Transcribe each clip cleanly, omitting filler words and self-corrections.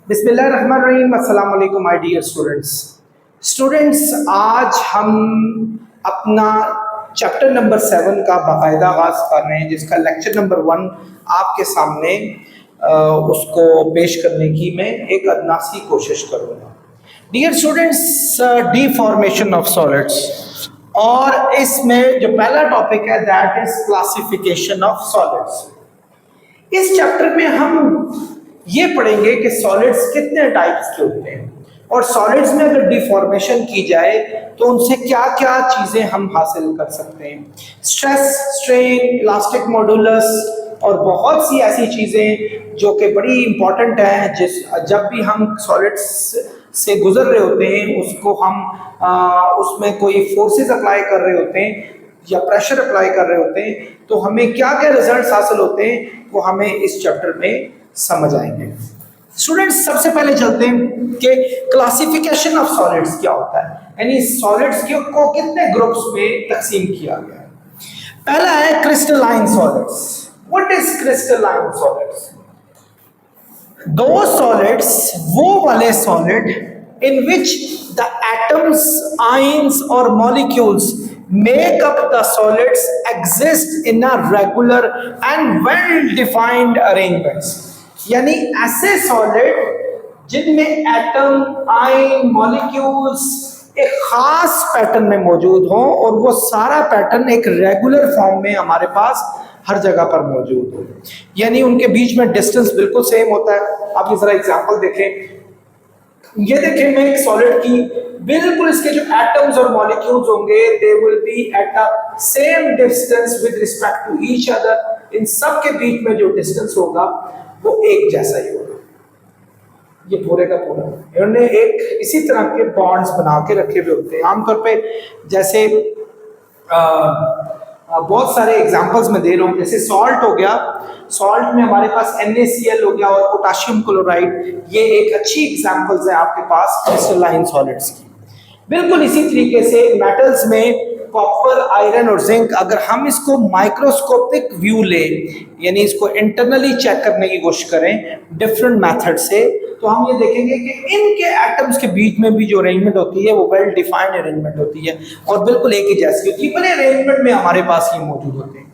बिस्मिल्लाहिर्रहमानिर्रहीम। अस्सलाम वालेकुम माय डियर स्टूडेंट्स, आज हम अपना चैप्टर नंबर 7 का बाकायदा आगाज़ कर रहे हैं, जिसका लेक्चर नंबर 1 आपके सामने उसको पेश करने की मैं एक अदना सी कोशिश करूँगा। Dear students, deformation of solids, और इसमें जो पहला टॉपिक है that is classification of solids. इस चैप्टर में हम ये पढ़ेंगे कि सॉलिड्स कितने टाइप्स के होते हैं और सॉलिड्स में अगर डिफॉर्मेशन की जाए तो उनसे क्या क्या चीज़ें हम हासिल कर सकते हैं। स्ट्रेस, स्ट्रेन, इलास्टिक मॉडुलस और बहुत सी ऐसी चीज़ें जो कि बड़ी इंपॉर्टेंट हैं, जब भी हम सॉलिड्स से गुजर रहे होते हैं उसको हम उसमें कोई फोर्सेस अप्लाई कर रहे होते हैं या प्रेशर अप्लाई कर रहे होते हैं, तो हमें क्या क्या रिजल्ट्स हासिल होते हैं वो हमें इस चैप्टर में समझ आएंगे। स्टूडेंट्स, सबसे पहले चलते हैं कि क्लासिफिकेशन ऑफ सॉलिड्स क्या होता है, यानी सॉलिड्स को कितने ग्रुप्स में तकसीम किया गया है। पहला है crystalline solids. What is crystalline solids? दो सॉलिड्स, वो वाले solid in which the atoms, ions और molecules make up the solids exist in a regular and well defined arrangements, यानी ऐसे सॉलिड जिनमें एटम, आयन, मॉलिक्यूल्स एक खास पैटर्न में मौजूद हो और वो सारा पैटर्न एक रेगुलर फॉर्म में हमारे पास हर जगह पर मौजूद हो, यानी उनके बीच में डिस्टेंस बिल्कुल सेम होता है। आप ये जरा एग्जांपल देखें, ये देखें मैं एक सॉलिड की बिल्कुल इसके जो एटम्स और मॉलिक्यूल्स होंगे they will be at a same distance with respect to each other. इन सब के बीच में जो डिस्टेंस होगा वो एक जैसा ही होगा। ये पूरे का पूरा इन्होंने एक इसी तरह के बॉन्ड्स बना के रखे हुए होते हैं। आमतौर पे जैसे बहुत सारे एग्जांपल्स में दे रहा हूँ, जैसे सॉल्ट हो गया, सॉल्ट में हमारे पास NaCl हो गया और पोटाशियम क्लोराइड, ये एक अच्छी एग्जांपल्स है आपके पास क्रिस्टलाइन सॉलिड्स की। बिल्कुल इसी तरीके से मेटल्स में कॉपर, आयरन और जिंक, अगर हम इसको माइक्रोस्कोपिक व्यू ले, यानी इसको इंटरनली चेक करने की कोशिश करें डिफरेंट मेथड से, तो हम ये देखेंगे कि इनके एटम्स के बीच में भी जो अरेंजमेंट होती है वो वेल डिफाइंड अरेंजमेंट होती है और बिल्कुल एक ही जैसी होती है, बड़े अरेंजमेंट में हमारे पास ये मौजूद होते हैं।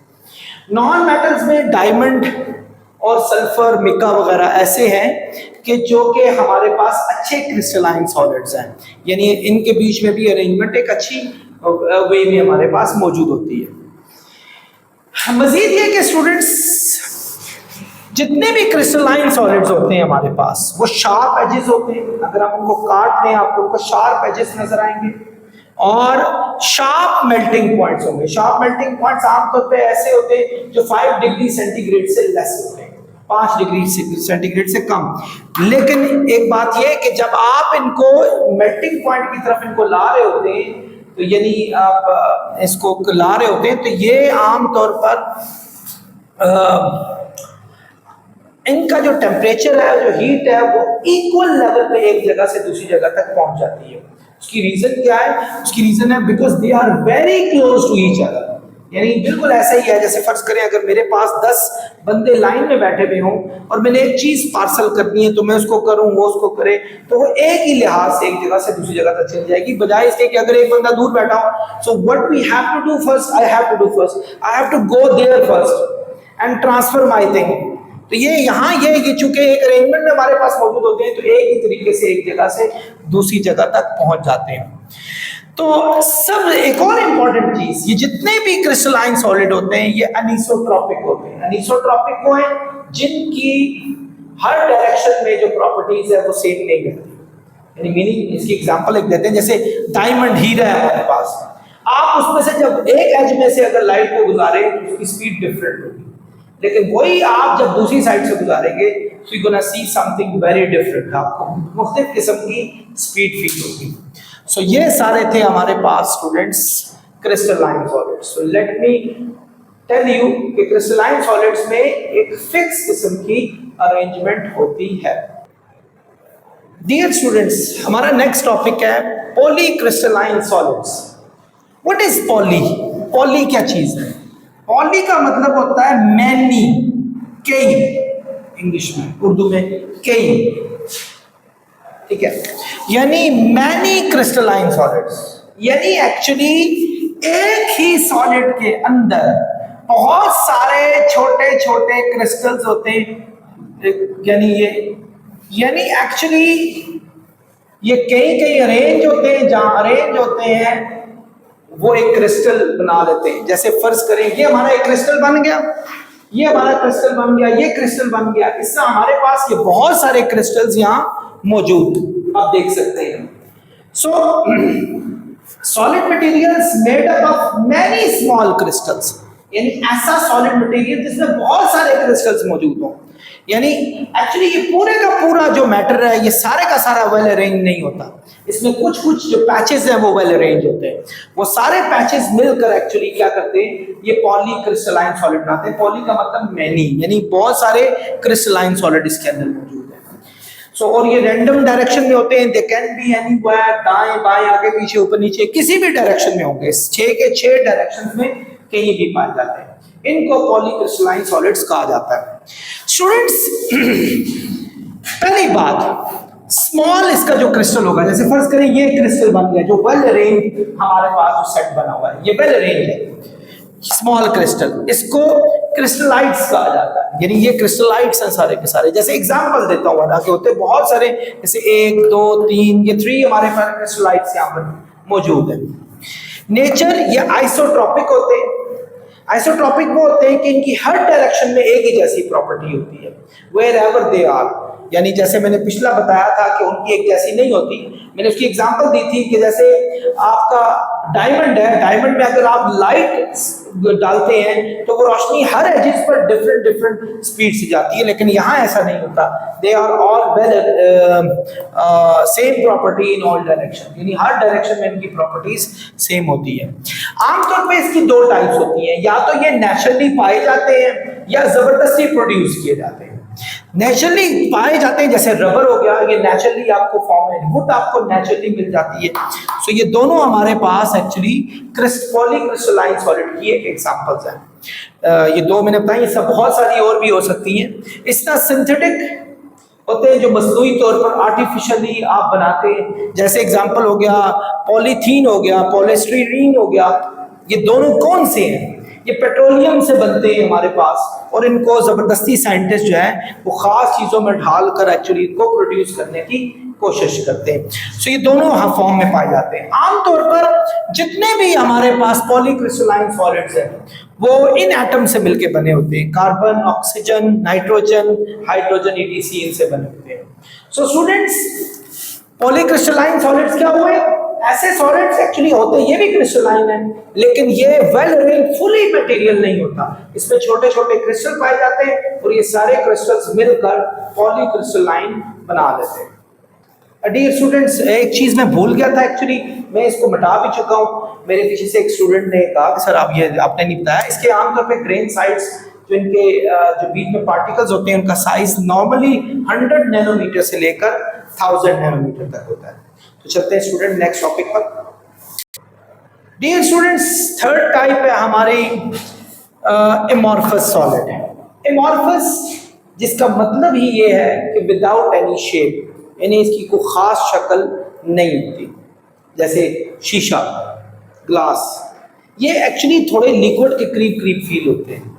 नॉन मेटल्स में डायमंड और सल्फर, मिका वगैरह ऐसे हैं कि जो कि हमारे पास अच्छे क्रिस्टलाइन सॉलिड्स हैं, यानी इनके बीच में भी अरेंजमेंट एक अच्छी वे में हमारे पास मौजूद होती है। मजीद ये कि स्टूडेंट्स, जितने भी क्रिस्टलाइन सॉलिड्स होते हैं हमारे पास वो शार्प एजेस होते हैं। अगर आप उनको काट लें आपको उनको शार्प एजेस नजर आएंगे और शार्प मेल्टिंग पॉइंट्स होंगे। शार्प मेल्टिंग पॉइंट्स आमतौर पे ऐसे होते हैं जो 5 डिग्री सेंटीग्रेड से लेस होते हैं, 5 डिग्री सेंटीग्रेड से कम। लेकिन एक बात यह है कि जब आप इनको मेल्टिंग पॉइंट की तरफ इनको ला रहे होते हैं, तो यानी आप इसको ला रहे होते हैं, तो ये आमतौर पर इनका जो टेम्परेचर है, जो हीट है, वो इक्वल लेवल पे एक जगह से दूसरी जगह तक पहुंच जाती है। उसकी रीजन क्या है? उसकी रीजन है because they are very close to each other, यानी बिल्कुल ऐसा ही है जैसे फर्ज करें अगर मेरे पास 10 बंदे लाइन में बैठे हुए हों और मैंने एक चीज पार्सल करनी है, तो मैं उसको करूं, वो उसको करे, तो वो एक ही लिहाज से एक जगह से दूसरी जगह तक चली जाएगी, बजाय इसके कि अगर एक बंदा दूर बैठा हो। So what we have to do first, I have to go there first and transfer my thing. तो ये यहाँ ये चूंकि एक अरेंजमेंट में हमारे पास मौजूद होते हैं, तो एक ही तरीके से एक जगह से दूसरी जगह तक पहुंच जाते हैं। तो सब एक और इंपॉर्टेंट चीज, ये जितने भी क्रिस्टलाइन सॉलिड होते हैं ये अनिसोट्रॉपिक होते हैं। अनिसोट्रॉपिक वो है जिनकी हर डायरेक्शन में जो प्रॉपर्टीज है वो सेम नहीं रहती, यानी मीनिंग इसकी एग्जांपल एक देते हैं, जैसे डायमंड, हीरा है हमारे पास, आप उसमें से जब एक एज में से अगर लाइट को गुजारे तो उसकी स्पीड डिफरेंट होगी, लेकिन वही आप जब दूसरी साइड से गुजारेंगे तो you gonna see something very different, आपको मुख्तलिफ किस्म की स्पीड फील होगी। सो ये सारे थे हमारे पास students crystalline solids. So let me tell you कि क्रिस्टलाइन सॉलिड्स में एक फिक्स किस्म की अरेंजमेंट होती है। डियर स्टूडेंट्स, हमारा नेक्स्ट टॉपिक है poly crystalline solids. What is poly? Poly क्या चीज है? पॉली का मतलब होता है मैनी, कई, इंग्लिश में, उर्दू में कई। ठीक है, यानी मैनी क्रिस्टलाइन सॉलिड्स, यानी एक्चुअली एक ही सॉलिड के अंदर बहुत सारे छोटे छोटे क्रिस्टल्स होते हैं, यानी एक्चुअली ये कई कई अरेंज होते हैं, जहां अरेंज होते हैं वो एक क्रिस्टल बना लेते हैं। जैसे फर्ज करें ये हमारा एक क्रिस्टल बन गया, ये हमारा क्रिस्टल बन गया, ये क्रिस्टल बन गया, इससे हमारे पास ये बहुत सारे क्रिस्टल्स यहाँ मौजूद आप देख सकते हैं। सो solid materials made up of many small crystals, यानी ऐसा सॉलिड मटेरियल जिसमें बहुत सारे क्रिस्टल्स मौजूद हों। यानी एक्चुअली ये पूरे का पूरा जो मैटर है ये सारे का सारा वेल अरेंज नहीं होता, इसमें कुछ कुछ जो पैचेस हैं वो वेल अरेंज होते हैं। वो सारे पैचेस मिलकर एक्चुअली क्या करते हैं, ये पॉली क्रिस्टलाइन सॉलिड बनाते हैं। पॉली का मतलब मैनी, यानी बहुत सारे क्रिस्टलाइन सॉलिड इसके अंदर मौजूद है। और ये रैंडम डायरेक्शन में होते हैं, दे कैन बी एनीवेयर, दाएं बाएं आगे पीछे ऊपर नीचे किसी भी डायरेक्शन में होंगे, 6 के 6 डायरेक्शंस में कहीं भी पाए जाते हैं। इनको पॉलीक्रिस्टलाइन सॉलिड्स कहा जाता है। स्टूडेंट्स पहली बात, स्मॉल इसका जो क्रिस्टल होगा, जैसे फर्ज करें ये क्रिस्टल बन गया जो वेल अरेंज हमारे पास जो सेट बना हुआ है, ये वेल अरेंज है स्मॉल क्रिस्टल, इसको क्रिस्टलाइट्स कहा जाता है। यानी ये क्रिस्टलाइट्स हैं सारे के सारे। जैसे एग्जांपल देता हूँ, हालांकि होते हैं बहुत सारे, जैसे 1 2 3 ये 3 हमारे पास क्रिस्टलाइट्स यहाँ पर मौजूद है। नेचर ये आइसोट्रॉपिक होते हैं। आइसोट्रॉपिक वो होते हैं कि इनकी हर डायरेक्शन में एक ही जैसी प्रॉपर्टी होती है, वेयर एवर दे आर। यानी जैसे मैंने पिछला बताया था कि उनकी एक जैसी नहीं होती, मैंने उसकी एग्जांपल दी थी कि जैसे आपका डायमंड है, डायमंड में अगर आप लाइट डालते हैं तो वो रोशनी हर एजेस पर डिफरेंट डिफरेंट स्पीड से जाती है, लेकिन यहाँ ऐसा नहीं होता। They are all well same property in all direction, यानी हर डायरेक्शन में इनकी प्रॉपर्टीज सेम होती है। आमतौर पे इसकी 2 टाइप्स होती हैं, या तो ये नेचुरली पाए जाते हैं या जबरदस्ती प्रोड्यूस किए जाते हैं। नेचुरली पाए जाते हैं, जैसे रबर हो गया, ये नेचुरली आपको फॉर्म है, वुड आपको नेचुरली मिल जाती है। सो ये दोनों हमारे पास एक्चुअली पॉलीक्रिस्टलाइन सॉलिड की एक एग्जांपल्स हैं। ये 2 मैंने बताई, सब बहुत सारी और भी हो सकती हैं। इस तरह सिंथेटिक होते हैं जो मसनूई तौर पर आर्टिफिशियली आप बनाते हैं, जैसे एग्जांपल हो गया पॉलीथीन हो गया, पॉलीस्टीरीन हो गया। ये दोनों कौन से हैं? ये पेट्रोलियम से बनते हैं हमारे पास, और इनको जबरदस्ती साइंटिस्ट जो है वो खास चीजों में ढालकर एक्चुअली इनको प्रोड्यूस करने की कोशिश करते हैं। सो ये दोनों फॉर्म में पाए जाते हैं। आमतौर पर जितने भी हमारे पास पॉलीक्रिस्टलाइन सॉलिड्स हैं वो इन एटम से मिलके बने होते हैं, carbon, oxygen, nitrogen, hydrogen, ETC इनसे बने होते हैं। सो स्टूडेंट्स पॉलीक्रिस्टलाइन सॉलिड्स क्या हुए? ऐसे सॉलिड्स एक्चुअली होते हैं, ये भी क्रिस्टलाइन है, लेकिन ये वेल अरेंज फुली मटेरियल नहीं होता। इसमें छोटे छोटे क्रिस्टल पाए जाते हैं और ये सारे क्रिस्टल्स मिलकर पॉलीक्रिस्टलाइन बना देते हैं। डियर स्टूडेंट्स, एक चीज मैं भूल गया था, एक्चुअली मैं इसको मिटा भी चुका हूँ। मेरे पीछे से एक स्टूडेंट ने कहा कि सर आप ये आपने नहीं बताया, इसके आमतौर पे ग्रेन साइज जो इनके जो बीच में पार्टिकल्स होते हैं उनका साइज नॉर्मली 100 नैनोमीटर से लेकर 1000 नैनोमीटर तक होता है। तो चलते हैं स्टूडेंट नेक्स्ट टॉपिक पर। डियर स्टूडेंट्स, थर्ड टाइप है हमारी एमॉर्फस सॉलिड। एमॉर्फस जिसका मतलब ही ये है कि विदाउट एनी शेप, यानी इसकी कोई खास शक्ल नहीं होती। जैसे शीशा, ग्लास, ये एक्चुअली थोड़े लिक्विड के करीब करीब फील होते हैं।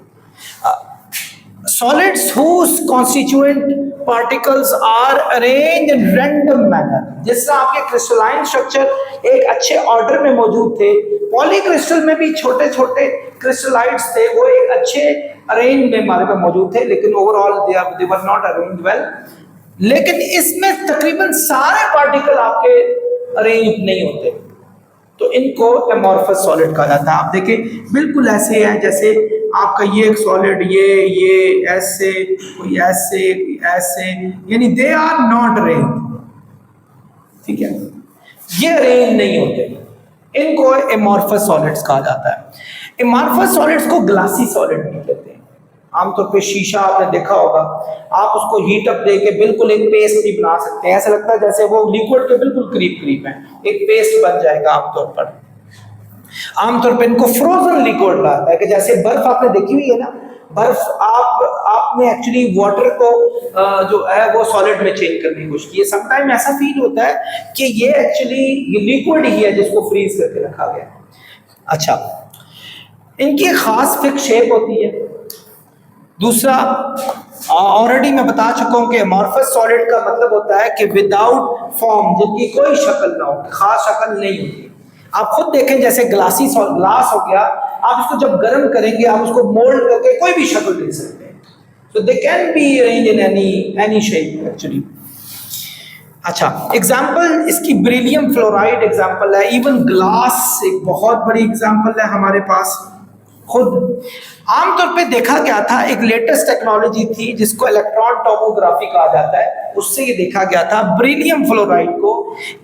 Solids whose constituent particles are arranged in random manner, जिस तरह आपके क्रिस्टलाइन स्ट्रक्चर एक अच्छे ऑर्डर में मौजूद थे, पॉलीक्रिस्टल में भी छोटे छोटे क्रिस्टलाइट्स थे, वो एक अच्छे अरेंज में हमारे पास मौजूद थे, लेकिन overall they were not arranged well. लेकिन इसमें तकरीबन सारे पार्टिकल आपके अरेंज नहीं होते, तो इनको एमॉर्फस सॉलिड कहा जाता है। आप देखें बिल्कुल ऐसे है जैसे आपका ये एक सॉलिड, ये ऐसे, कोई ऐसे, ऐसे, यानी दे आर नॉट अरेंज। ठीक है, ये अरेंज नहीं होते, इनको एमॉर्फस सॉलिड्स कहा जाता है। एमॉर्फस सॉलिड्स को ग्लासी सॉलिड भी कहते हैं। आमतौर पे शीशा आपने देखा होगा, आप उसको हीट अप देके बिल्कुल एक पेस्ट भी बना सकते हैं, ऐसा लगता है जैसे वो लिक्विड के बिल्कुल करीब करीब है, एक पेस्ट बन जाएगा आमतौर पर। आमतौर पे इनको फ्रोजन लिक्विड कहा है कि जैसे बर्फ आपने देखी हुई है ना, बर्फ आपने एक्चुअली वाटर को जो है वो सॉलिड में चेंज करने की कोशिश की है। समटाइम ऐसा फील होता है कि ये एक्चुअली ये लिक्विड ही है जिसको फ्रीज करके रखा गया है। अच्छा, इनकी एक खास फिक्स शेप होती है। दूसरा, ऑलरेडी मैं बता चुका हूं कि अमॉर्फस सॉलिड का मतलब होता है कि विदाउट फॉर्म, जिनकी कोई शक्ल ना हो, खास शक्ल नहीं होती। आप खुद देखें, जैसे ग्लास हो गया, आप इसको जब गर्म करेंगे आप उसको मोल्ड करके कोई भी शक्ल दे सकते हैं। So they can be arrange in any shape actually. अच्छा, एग्जाम्पल इसकी बेरिलियम फ्लोराइड एग्जाम्पल है। इवन ग्लास एक बहुत बड़ी एग्जाम्पल है हमारे पास। खुद आमतौर पे देखा गया था, एक लेटेस्ट टेक्नोलॉजी थी जिसको इलेक्ट्रॉन टोमोग्राफी कहा जाता है, उससे ये देखा गया था बेरिलियम फ्लोराइड को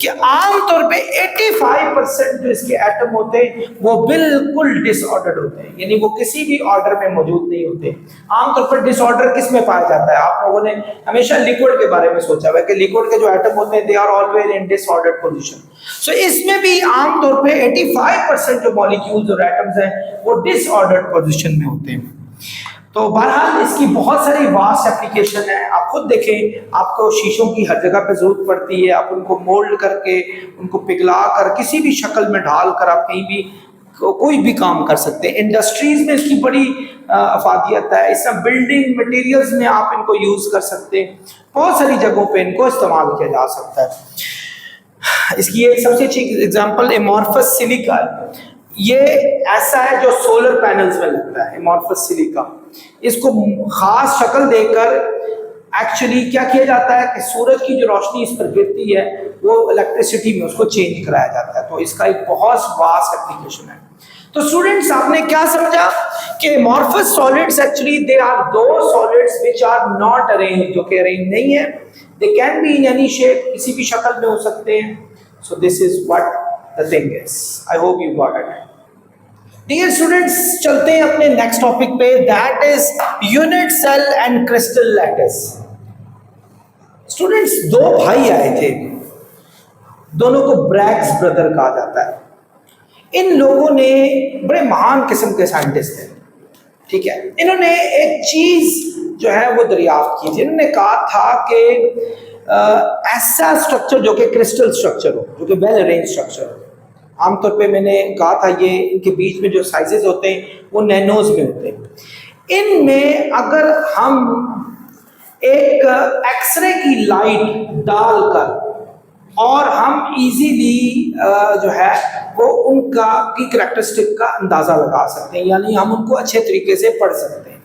कि आमतौर पे 85% जो इसके एटम होते हैं वो बिल्कुल डिसऑर्डर्ड होते हैं, यानी वो किसी भी ऑर्डर में मौजूद नहीं होते। आमतौर पर डिसऑर्डर किस में पाया जाता है? आप लोगों ने हमेशा लिक्विड के बारे में सोचा हुआ कि लिक्विड के जो एटम होते हैं they are always in disordered position. So इसमें भी आमतौर पे 85% जो मॉलिक्यूल्स और एटम्स हैं वो डिसऑर्डर्ड पोजीशन में होते हैं। तो बहरहाल इसकी बहुत सारी वास्ट एप्लीकेशन है। आप खुद देखें, आपको शीशों की हर जगह पे जरूरत पड़ती है। आप उनको मोल्ड करके, उनको पिघला कर, किसी भी शक्ल में ढाल कर आप कहीं भी कोई भी काम कर सकते हैं। इंडस्ट्रीज में इसकी बड़ी अफादियत है। इस बिल्डिंग मटेरियल्स में आप इनको यूज कर सकते हैं। बहुत सारी जगहों पे इनको इस्तेमाल किया जा सकता है। इसकी एक सबसे अच्छी एग्जांपल एमॉर्फस सिलिका है। ये ऐसा है जो सोलर पैनल्स में लगता है, एमॉर्फस सिलिका। इसको खास शक्ल देकर एक्चुअली क्या किया जाता है कि सूरज की जो रोशनी इस पर गिरती है वो इलेक्ट्रिसिटी में उसको चेंज कराया जाता है। तो इसका एक बहुत वास्ट एप्लीकेशन है। तो स्टूडेंट्स, आपने क्या समझा कि amorphous solids actually they are those solids which are not arrange, जो कि अरेंज नहीं है। They can be in any shape, किसी भी शक्ल में हो सकते हैं। So this is what the thing is. I hope you got it. Dear students, चलते हैं अपने नेक्स्ट टॉपिक पे, that is unit cell and crystal lattice. Students, दो भाई आए थे, दोनों को ब्रैग्स ब्रदर कहा जाता है। इन लोगों ने बड़े महान किस्म के साइंटिस्ट थे, ठीक है। इन्होंने एक चीज जो है वो दरियाफ्त की थी। इन्होंने कहा था कि ऐसा स्ट्रक्चर जो कि क्रिस्टल स्ट्रक्चर हो, जो कि वेल अरेंज स्ट्रक्चर हो। आमतौर पे मैंने कहा था ये इनके बीच में जो साइजेस होते हैं वो नैनोज में होते हैं। इनमें अगर हम एक एक्सरे की लाइट डालकर और हम इजीली जो है वो उनका की करैक्टरिस्टिक का अंदाजा लगा सकते हैं, यानी हम उनको अच्छे तरीके से पढ़ सकते हैं।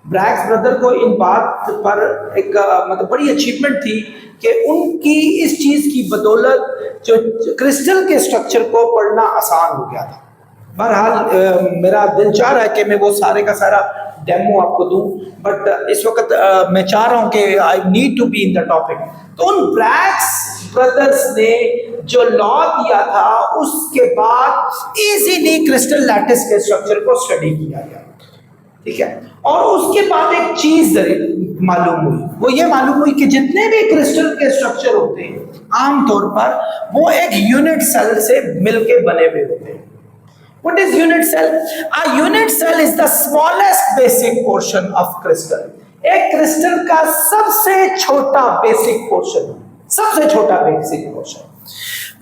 ब्रैग्स ब्रदर को इन बात पर एक मतलब बड़ी अचीवमेंट थी कि उनकी इस चीज की बदौलत जो क्रिस्टल के स्ट्रक्चर को पढ़ना आसान हो गया था। बहरहाल मेरा दिल चाह रहा है कि मैं वो सारे का सारा डेमो आपको दूं, बट इस वक्त मैं चाह रहा हूं कि I need to be in the topic. तो उन ब्रैग्स ब्रदर्स ने जो लॉ दिया था उसके बाद इजीली क्रिस्टल लैटिस के स्ट्रक्चर को स्टडी किया गया, ठीक है। और उसके बाद एक चीज मालूम हुई, वो ये मालूम हुई कि जितने भी क्रिस्टल के स्ट्रक्चर होते हैं आमतौर पर वो एक यूनिट सेल से मिलके बने हुए होते हैं। What is unit cell? A unit cell is the smallest basic portion of crystal. एक क्रिस्टल का सबसे छोटा बेसिक पोर्शन, सबसे छोटा basic portion,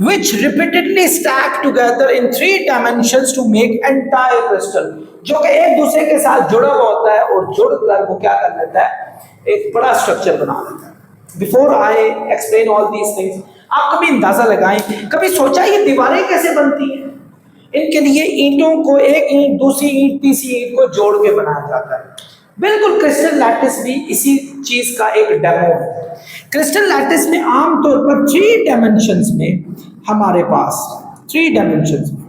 which repeatedly stack together in 3 dimensions to make entire crystal, जो कि एक दूसरे के साथ जुड़ा हुआ होता है और जुड़कर वो क्या कर लेता है, एक बड़ा स्ट्रक्चर बना लेता है। Before I explain all these things, आप कभी अंदाजा लगाएं, कभी सोचा ये दीवारें कैसे बनती हैं? इनके लिए ईंटों को एक ईंट दूसरी ईंट तीसरी ईंट को जोड़ के बनाया जाता है। बिल्कुल क्रिस्टल लैटिस भी इसी चीज का एक डेमो है। क्रिस्टल लैटिस में आमतौर पर 3 डायमेंशंस में हमारे पास 3 डायमेंशंस में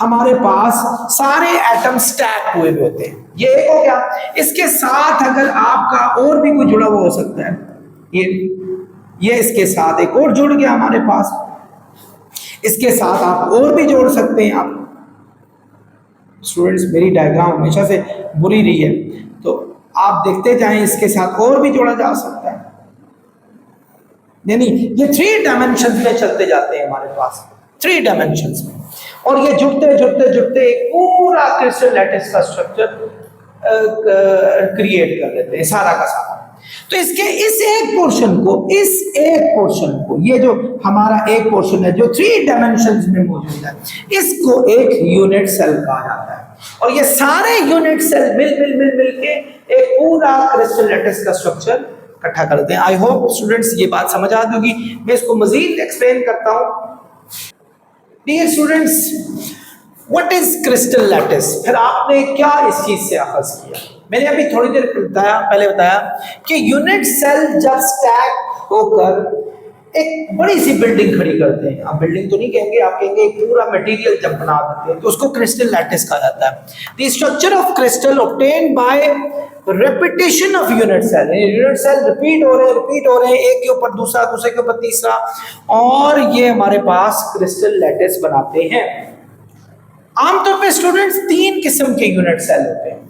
हमारे पास सारे एटम स्टैक हुए होते हैं। ये एक हो गया। इसके साथ अगर आपका और भी कोई जुड़ा हुआ हो सकता है, ये इसके साथ एक और जुड़ गया हमारे पास, इसके साथ आप और भी जोड़ सकते हैं। आप स्टूडेंट्स, मेरी डायग्राम हमेशा से बुरी रही है तो आप देखते जाएं, इसके साथ और भी जोड़ा जा सकता है। यानी ये 3 डायमेंशंस में चलते जाते हैं हमारे पास, 3 डायमेंशंस में, और ये जुड़ते जुड़ते जुड़ते एक पूरा क्रिस्टल लैटिस का स्ट्रक्चर क्रिएट कर लेते हैं सारा का सारा। तो इसके इस एक पोर्शन को ये जो हमारा एक पोर्शन है जो 3 डायमेंशंस में मौजूद है, इसको एक यूनिट सेल कहा जाता है। और ये सारे यूनिट सेल मिल के एक पूरा क्रिस्टल लैटिस का स्ट्रक्चर इकट्ठा करते हैं। आई होप स्टूडेंट्स ये बात समझ आ होगी। मैं इसको मजीद एक्सप्लेन करता हूं। Dear students, what is crystal lattice? फिर आपने क्या इस चीज से आगाज किया? मैंने अभी थोड़ी देर पहले बताया कि यूनिट सेल जब स्टैक होकर एक बड़ी सी बिल्डिंग खड़ी करते हैं, आप बिल्डिंग तो नहीं कहेंगे, आप कहेंगे एक पूरा मटेरियल जब बना देते हैं, तो उसको क्रिस्टल लैटिस कहा जाता है। The structure of crystal obtained by repetition of unit cell. Unit cell repeat हो रहे हैं, एक के ऊपर दूसरा, दूसरे के ऊपर तीसरा, और ये हमारे पास क्रिस्टल लैटिस बनाते हैं। आमतौर पे स्टूडेंट्स 3 किस्म के यूनिट सेल होते हैं।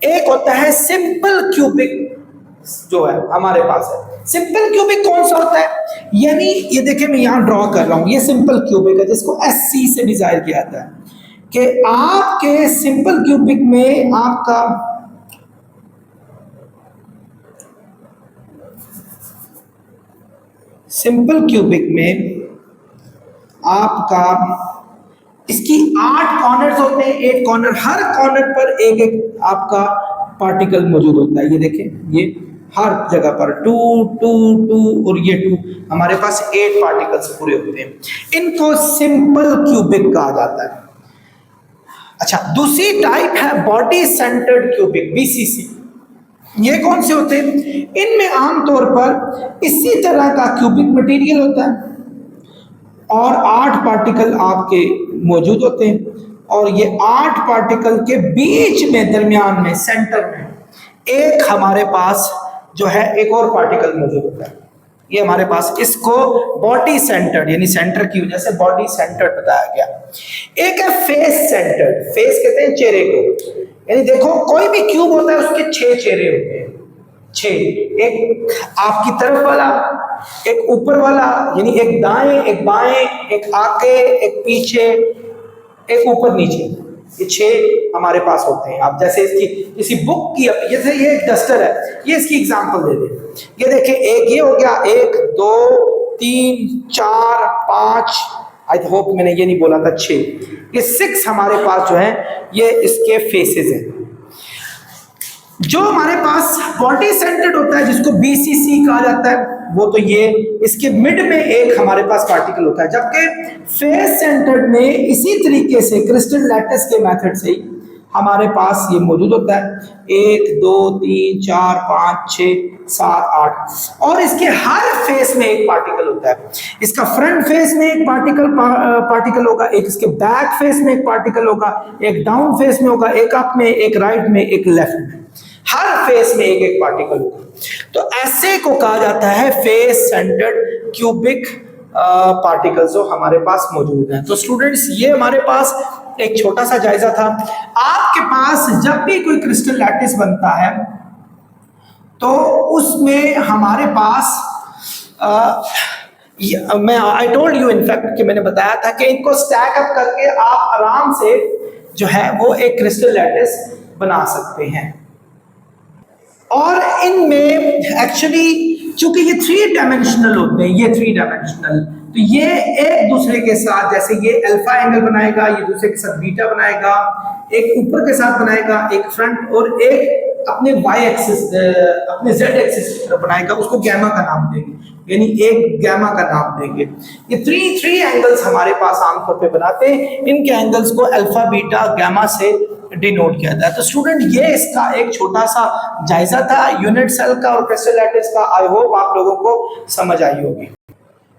एक होता है सिंपल क्यूबिक, जो है हमारे पास है। सिंपल क्यूबिक कौन सा होता है? यानी ये देखिए मैं यहां ड्रॉ कर रहा हूं, ये सिंपल क्यूबिक है जिसको SC से भी जाहिर किया जाता है कि आपके सिंपल क्यूबिक में आपका इसकी 8 कॉर्नर्स होते हैं, 8 कॉर्नर, हर कॉर्नर पर एक एक आपका पार्टिकल मौजूद होता है। ये देखें, ये हर जगह पर 2 2 2 और ये 2, हमारे पास 8 पार्टिकल्स पूरे होते हैं। इनको सिंपल क्यूबिक कहा जाता है। अच्छा, दूसरी टाइप है बॉडी सेंटर्ड क्यूबिक, BCC। ये कौन से होते हैं? इनमें आमतौर पर इसी तरह का क्यूबिक मटेरियल होता है और 8 पार्टिकल आपके मौजूद होते हैं, और ये 8 पार्टिकल के बीच में, दरमियान में, सेंटर में एक हमारे पास जो है एक और पार्टिकल मौजूद होता है। ये हमारे पास, इसको बॉडी सेंटर्ड, यानी सेंटर की वजह से बॉडी सेंटर्ड बताया गया। एक है फेस सेंटर्ड। फेस कहते हैं चेहरे को, यानी देखो कोई भी क्यूब होता है उसके 6 चेहरे होते हैं, 6। एक आपकी तरफ वाला, एक ऊपर वाला, यानी एक दाएं, एक बाएं, एक आगे, एक पीछे, एक ऊपर नीचे, ये 6 हमारे पास होते हैं। आप जैसे इसकी किसी बुक की, जैसे ये एक डस्टर है, ये इसकी एग्जांपल दे दें। ये देखिए, एक ये हो गया, 1 2 3 4 5, आई होप मैंने ये नहीं बोला था 6, ये 6 हमारे पास जो है ये इसके फेसेस हैं। जो हमारे पास बॉडी सेंटर्ड होता है जिसको BCC कहा जाता है, वो तो ये इसके मिड में एक हमारे पास पार्टिकल होता है, जबकि फेस सेंटर्ड में इसी तरीके से क्रिस्टल लैटिस के मेथड से ही हमारे पास ये मौजूद होता है। 1 2 3 4 5 6 7 8, और इसके हर फेस में एक पार्टिकल होता है। इसका फ्रंट फेस में एक पार्टिकल होगा, एक इसके बैक फेस में एक पार्टिकल होगा, एक डाउन फेस में होगा, एक अप में, एक राइट में, एक लेफ्ट में, हर फेस में एक एक पार्टिकल होगा। तो ऐसे को कहा जाता है फेस सेंटर्ड क्यूबिक पार्टिकल्स जो हमारे पास मौजूद हैं। तो स्टूडेंट्स, ये हमारे पास एक छोटा सा जायजा था। आपके पास जब भी कोई क्रिस्टल लैटिस बनता है तो उसमें हमारे पास आई टोल्ड यू इनफैक्ट कि मैंने बताया था कि इनको स्टैक अप करके आप आराम से जो है वो एक क्रिस्टल लैटिस बना सकते हैं। और इनमें एक्चुअली चूंकि ये 3 डायमेंशनल होते हैं, ये 3 डायमेंशनल, तो ये एक दूसरे के साथ, जैसे ये अल्फा एंगल बनाएगा, ये दूसरे के साथ बीटा बनाएगा, एक ऊपर के साथ बनाएगा, एक फ्रंट, और एक अपने y एक्सिस, अपने z एक्सिस की तरफ बनाएगा, उसको गैमा का नाम देंगे, यानी एक गैमा का नाम देंगे। ये 3 एंगल्स हमारे पास आमतौर पे बनाते हैं, इनके एंगल्स को अल्फा बीटा गैमा से डिनोट किया जाता है। तो स्टूडेंट, ये इसका एक छोटा सा जायजा था यूनिट सेल का और क्रिस्टल लैटिस का। आई होप आप लोगों को समझ आई होगी।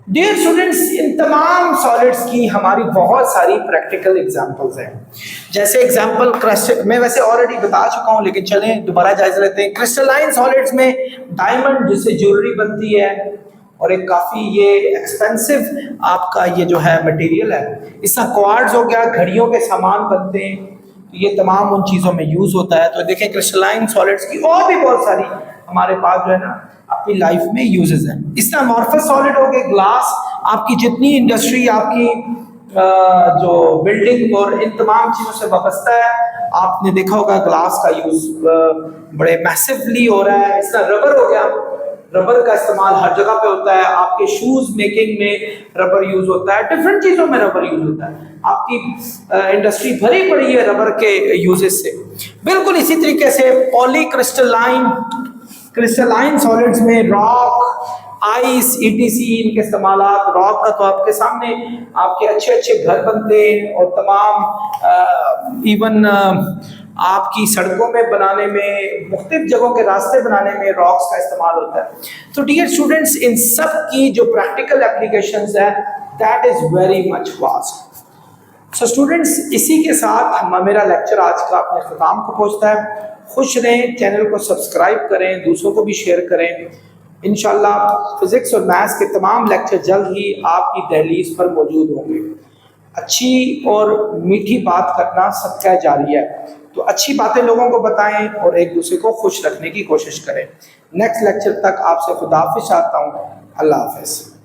डियर स्टूडेंट्स, इन तमाम सॉलिड्स की हमारी बहुत सारी प्रैक्टिकल एग्जांपल्स हैं। जैसे एग्जांपल क्रिस्टल, मैं वैसे ऑलरेडी बता चुका हूं, लेकिन चलें दोबारा जायजा लेते हैं। क्रिस्टलाइन सॉलिड्स में डायमंड, जिससे ज्वेलरी बनती है, और एक काफ़ी ये एक्सपेंसिव आपका ये जो है मटेरियल है। इसका क्वार्ट्ज हो गया, घड़ियों के सामान बनते हैं, तो ये तमाम उन चीज़ों में यूज़ होता है। तो देखें, क्रिस्टलाइन सॉलिड्स की और भी बहुत सारी हमारे पास जो है ना अपनी लाइफ में यूजेस हैं। इस तरह अमॉर्फस सॉलिड हो गए, ग्लास, आपकी जितनी इंडस्ट्री, आपकी जो बिल्डिंग और इन तमाम चीज़ों से वाबस्ता है, आपने देखा होगा ग्लास का यूज बड़े मैसिवली हो रहा है। इस तरह रबर हो गया, रबर का इस्तेमाल हर जगह पे होता है। आपके शूज मेकिंग में रबर यूज होता है, डिफरेंट चीजों में रबर यूज होता है। आपकी इंडस्ट्री भरी पड़ी है रबर के यूजेस से। बिल्कुल इसी तरीके से पॉलीक्रिस्टलाइन क्रिस्टलाइन सॉलिड्स में रॉक, आइस, ईटीसी इनके इस्तेमाल। रॉक का तो आपके सामने आपके अच्छे अच्छे घर बनते हैं और तमाम इवन आपकी सड़कों में बनाने में, मुख्तलिफ जगहों के रास्ते बनाने में रॉक्स का इस्तेमाल होता है। तो डियर स्टूडेंट्स, इन सब की जो प्रैक्टिकल एप्लीकेशंस है that is very much vast. So students, इसी के साथ मेरा लेक्चर आज का अपने ख़त्म को पहुंचता है। खुश रहें, चैनल को सब्सक्राइब करें, दूसरों को भी शेयर करें। इंशाल्लाह फिजिक्स और मैथ्स के तमाम लेक्चर जल्द ही आपकी दहलीज पर मौजूद होंगे। अच्छी और मीठी बात करना सबका जारिया है, तो अच्छी बातें लोगों को बताएं और एक दूसरे को खुश रखने की कोशिश करें। नेक्स्ट लेक्चर तक आपसे खुदाफिज चाहता हूँ। अल्लाह हाफ़िज़।